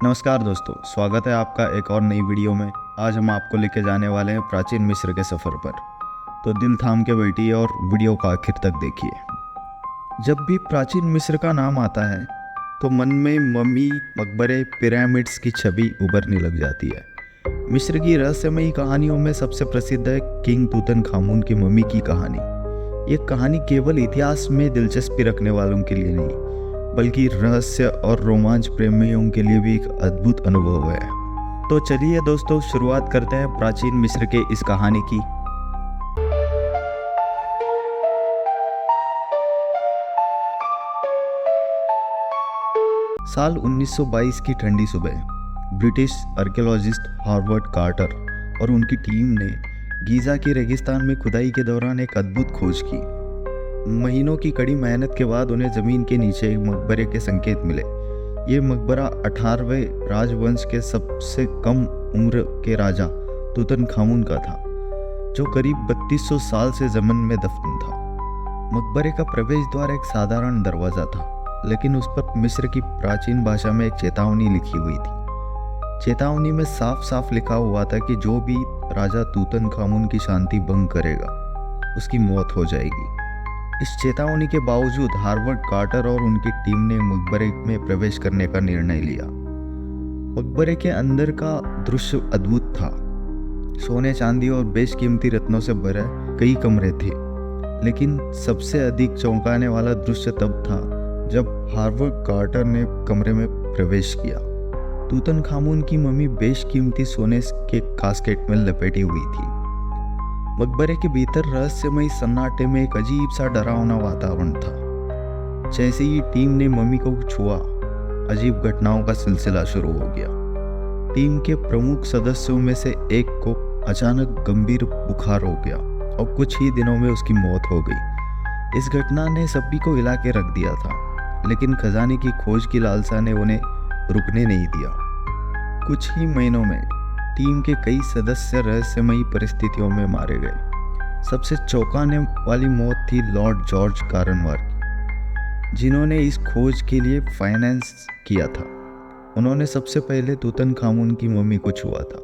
नमस्कार दोस्तों, स्वागत है आपका एक और नई वीडियो में। आज हम आपको लेके जाने वाले हैं प्राचीन मिस्र के सफ़र पर। तो दिल थाम के बैठिए और वीडियो का आखिर तक देखिए। जब भी प्राचीन मिस्र का नाम आता है तो मन में मम्मी, मकबरे, पिरामिड्स की छवि उभरने लग जाती है। मिस्र की रहस्यमयी कहानियों में सबसे प्रसिद्ध है किंग तूतनखामुन की मम्मी की कहानी। ये कहानी केवल इतिहास में दिलचस्पी रखने वालों के लिए नहीं, बल्कि रहस्य और रोमांच प्रेमियों के लिए भी एक अद्भुत अनुभव है। तो चलिए दोस्तों, शुरुआत करते हैं प्राचीन मिस्र के इस कहानी की। साल 1922 की ठंडी सुबह ब्रिटिश आर्कियोलॉजिस्ट हार्वर्ड कार्टर और उनकी टीम ने गीज़ा के रेगिस्तान में खुदाई के दौरान एक अद्भुत खोज की। महीनों की कड़ी मेहनत के बाद उन्हें ज़मीन के नीचे एक मकबरे के संकेत मिले। ये मकबरा 18वें राजवंश के सबसे कम उम्र के राजा तूतनखामुन का था, जो करीब 3200 साल से ज़मीन में दफन था। मकबरे का प्रवेश द्वार एक साधारण दरवाज़ा था, लेकिन उस पर मिस्र की प्राचीन भाषा में एक चेतावनी लिखी हुई थी। चेतावनी में साफ साफ लिखा हुआ था कि जो भी राजा तूतनखामुन की शांति भंग करेगा, उसकी मौत हो जाएगी। इस चेतावनी के बावजूद हार्वर्ड कार्टर और उनकी टीम ने मकबरे में प्रवेश करने का निर्णय लिया। मकबरे के अंदर का दृश्य अद्भुत था। सोने, चांदी और बेशकीमती रत्नों से भरे कई कमरे थे, लेकिन सबसे अधिक चौंकाने वाला दृश्य तब था जब हार्वर्ड कार्टर ने कमरे में प्रवेश किया। तूतनखामुन की मम्मी बेशकीमती सोने के कास्केट में लपेटी हुई थी। मकबरे के भीतर रहस्यमय सन्नाटे में एक अजीब सा डरावना वातावरण था। जैसे ही टीम ने मम्मी को छुआ, अजीब घटनाओं का सिलसिला शुरू हो गया। टीम के प्रमुख सदस्यों में से एक को अचानक गंभीर बुखार हो गया और कुछ ही दिनों में उसकी मौत हो गई। इस घटना ने सभी को हिला के रख दिया था, लेकिन खजाने की खोज की लालसा ने उन्हें रुकने नहीं दिया। कुछ ही महीनों में टीम के कई सदस्य रहस्यमयी परिस्थितियों में मारे गए। सबसे चौंकाने वाली मौत थी लॉर्ड जॉर्ज कारनवार की, जिन्होंने इस खोज के लिए फाइनेंस किया था। उन्होंने सबसे पहले तूतनखामुन की मम्मी को छुआ था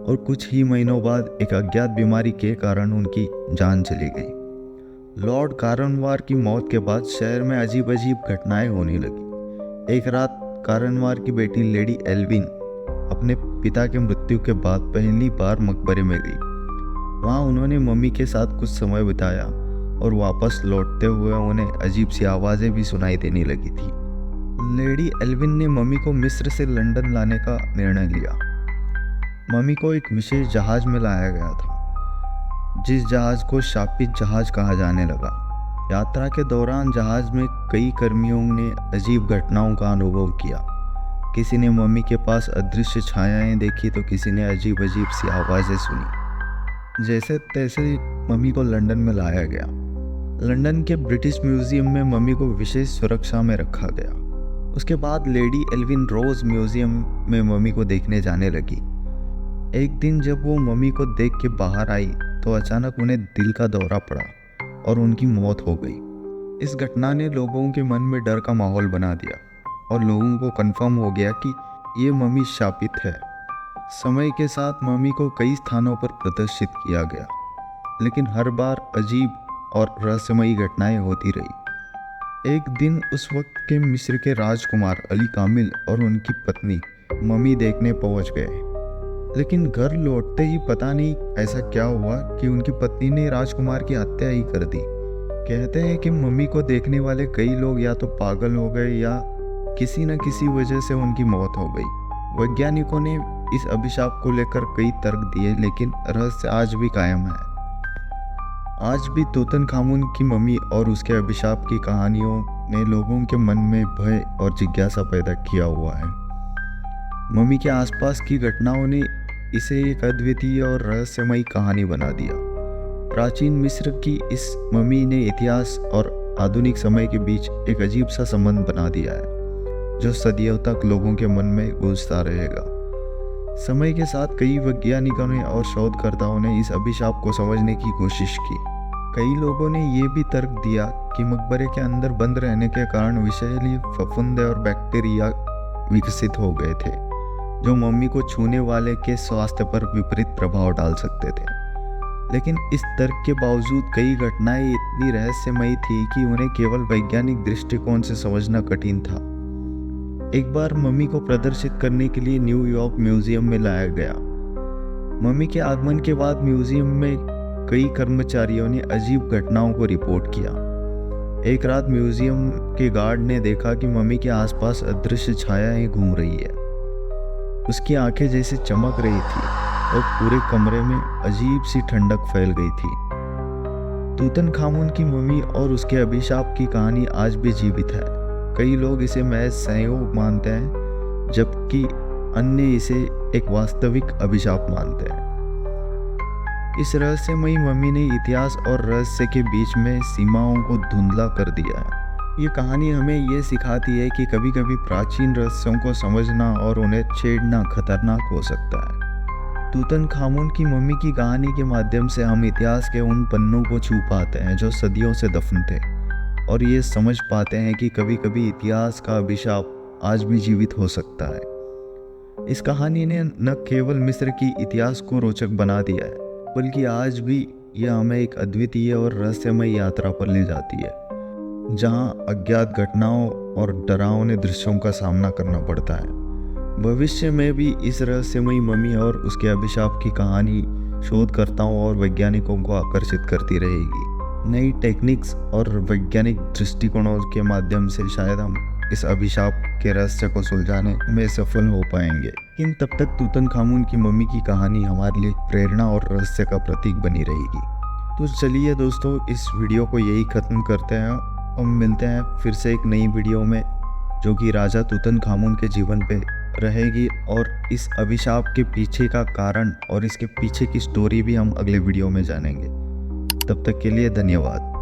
और कुछ ही महीनों बाद एक अज्ञात बीमारी के कारण उनकी जान चली गई। लॉर्ड कारनवार की मौत के बाद शहर में अजीब अजीब घटनाएं होने लगी। एक रात कारनवार की बेटी लेडी एल्विन अपने पिता के मृत्यु के बाद पहली बार मकबरे में गई। वहाँ उन्होंने मम्मी के साथ कुछ समय बिताया और वापस लौटते हुए उन्हें अजीब सी आवाज़ें भी सुनाई देने लगी थी। लेडी एल्विन ने मम्मी को मिस्र से लंदन लाने का निर्णय लिया। मम्मी को एक विशेष जहाज में लाया गया था, जिस जहाज को शापित जहाज कहा जाने लगा। यात्रा के दौरान जहाज में कई कर्मियों ने अजीब घटनाओं का अनुभव किया। किसी ने मम्मी के पास अदृश्य छायाएं देखी तो किसी ने अजीब अजीब सी आवाज़ें सुनी। जैसे तैसे मम्मी को लंदन में लाया गया। लंदन के ब्रिटिश म्यूजियम में मम्मी को विशेष सुरक्षा में रखा गया। उसके बाद लेडी एल्विन रोज म्यूजियम में मम्मी को देखने जाने लगी। एक दिन जब वो मम्मी को देख के बाहर आई तो अचानक उन्हें दिल का दौरा पड़ा और उनकी मौत हो गई। इस घटना ने लोगों के मन में डर का माहौल बना दिया और लोगों को कंफर्म हो गया कि ये मम्मी शापित है। समय के साथ मम्मी को कई स्थानों पर प्रदर्शित किया गया, लेकिन हर बार अजीब और रहस्यमयी घटनाएं होती रही। एक दिन उस वक्त के मिस्र के राजकुमार अली कामिल और उनकी पत्नी मम्मी देखने पहुंच गए, लेकिन घर लौटते ही पता नहीं ऐसा क्या हुआ कि उनकी पत्नी ने राजकुमार की हत्या ही कर दी। कहते हैं कि मम्मी को देखने वाले कई लोग या तो पागल हो गए या किसी न किसी वजह से उनकी मौत हो गई। वैज्ञानिकों ने इस अभिशाप को लेकर कई तर्क दिए, लेकिन रहस्य आज भी कायम है। आज भी तूतनखामुन की मम्मी और उसके अभिशाप की कहानियों ने लोगों के मन में भय और जिज्ञासा पैदा किया हुआ है। मम्मी के आसपास की घटनाओं ने इसे एक अद्वितीय और रहस्यमयी कहानी बना दिया। प्राचीन मिस्र की इस मम्मी ने इतिहास और आधुनिक समय के बीच एक अजीब सा संबंध बना दिया है, जो सदियों तक लोगों के मन में गूंजता रहेगा। समय के साथ कई वैज्ञानिकों ने और शोधकर्ताओं ने इस अभिशाप को समझने की कोशिश की। कई लोगों ने ये भी तर्क दिया कि मकबरे के अंदर बंद रहने के कारण विषैली फफूंदी और बैक्टीरिया विकसित हो गए थे जो मम्मी को छूने वाले के स्वास्थ्य पर विपरीत प्रभाव डाल सकते थे। लेकिन इस तर्क के बावजूद कई घटनाएं इतनी रहस्यमयी थी कि उन्हें केवल वैज्ञानिक दृष्टिकोण से समझना कठिन था। एक बार मम्मी को प्रदर्शित करने के लिए न्यूयॉर्क म्यूजियम में लाया गया। मम्मी के आगमन के बाद म्यूजियम में कई कर्मचारियों ने अजीब घटनाओं को रिपोर्ट किया। एक रात म्यूजियम के गार्ड ने देखा कि मम्मी के आसपास अदृश्य छायाएं घूम रही है। उसकी आंखें जैसे चमक रही थी और पूरे कमरे में अजीब सी ठंडक फैल गई थी। तूतनखामुन की मम्मी और उसके अभिशाप की कहानी आज भी जीवित है। कई लोग इसे महज संयोग मानते हैं, जबकि अन्य इसे एक वास्तविक अभिशाप मानते हैं। इस रहस्यमयी मम्मी ने इतिहास और रहस्य के बीच में सीमाओं को धुंधला कर दिया है। ये कहानी हमें ये सिखाती है कि कभी कभी प्राचीन रहस्यों को समझना और उन्हें छेड़ना खतरनाक हो सकता है। तूतनखामुन की मम्मी की कहानी के माध्यम से हम इतिहास के उन पन्नों को छू पाते हैं जो सदियों से दफन थे, और ये समझ पाते हैं कि कभी कभी इतिहास का अभिशाप आज भी जीवित हो सकता है। इस कहानी ने न केवल मिस्र की इतिहास को रोचक बना दिया है, बल्कि आज भी यह हमें एक अद्वितीय और रहस्यमय यात्रा पर ले जाती है, जहां अज्ञात घटनाओं और डरावने दृश्यों का सामना करना पड़ता है। भविष्य में भी इस रहस्यमयी मम्मी और उसके अभिशाप की कहानी शोधकर्ताओं और वैज्ञानिकों को आकर्षित करती रहेगी। नई टेक्निक्स और वैज्ञानिक दृष्टिकोणों के माध्यम से शायद हम इस अभिशाप के रहस्य को सुलझाने में सफल हो पाएंगे। लेकिन तब तक तूतनखामुन की मम्मी की कहानी हमारे लिए प्रेरणा और रहस्य का प्रतीक बनी रहेगी। तो चलिए दोस्तों, इस वीडियो को यही ख़त्म करते हैं और मिलते हैं फिर से एक नई वीडियो में, जो कि राजा तूतनखामुन के जीवन पे रहेगी, और इस अभिशाप के पीछे का कारण और इसके पीछे की स्टोरी भी हम अगले वीडियो में जानेंगे। तब तक के लिए धन्यवाद।